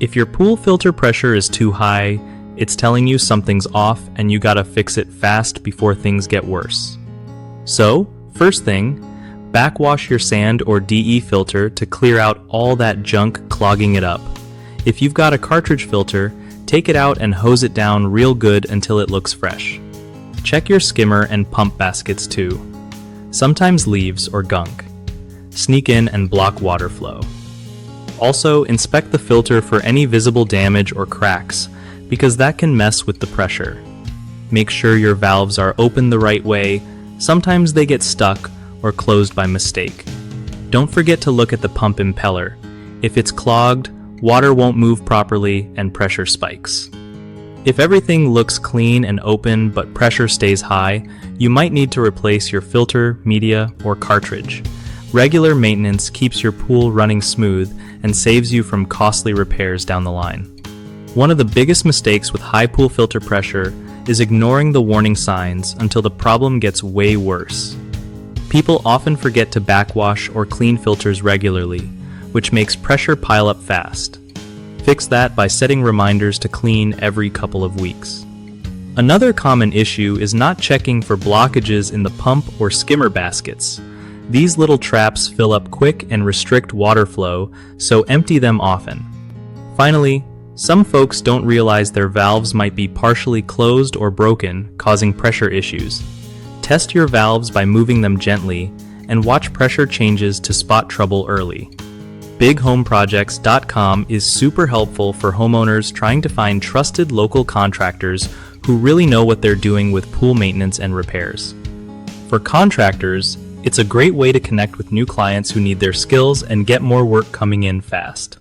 If your pool filter pressure is too high, it's telling you something's off and you gotta fix it fast before things get worse. So, first thing, backwash your sand or DE filter to clear out all that junk clogging it up. If you've got a cartridge filter, take it out and hose it down real good until it looks fresh. Check your skimmer and pump baskets too. Sometimes leaves or gunk sneak in and block water flow. Also, inspect the filter for any visible damage or cracks, because that can mess with the pressure. Make sure your valves are open the right way. Sometimes they get stuck or closed by mistake. Don't forget to look at the pump impeller. If it's clogged, water won't move properly and pressure spikes. If everything looks clean and open but pressure stays high, you might need to replace your filter, media, or cartridge. Regular maintenance keeps your pool running smooth and saves you from costly repairs down the line. One of the biggest mistakes with high pool filter pressure is ignoring the warning signs until the problem gets way worse. People often forget to backwash or clean filters regularly, which makes pressure pile up fast. Fix that by setting reminders to clean every couple of weeks. Another common issue is not checking for blockages in the pump or skimmer baskets. These little traps fill up quick and restrict water flow, so empty them often. Finally, some folks don't realize their valves might be partially closed or broken, causing pressure issues. Test your valves by moving them gently and watch pressure changes to spot trouble early. BigHomeProjects.com is super helpful for homeowners trying to find trusted local contractors who really know what they're doing with pool maintenance and repairs. For contractors, it's a great way to connect with new clients who need their skills and get more work coming in fast.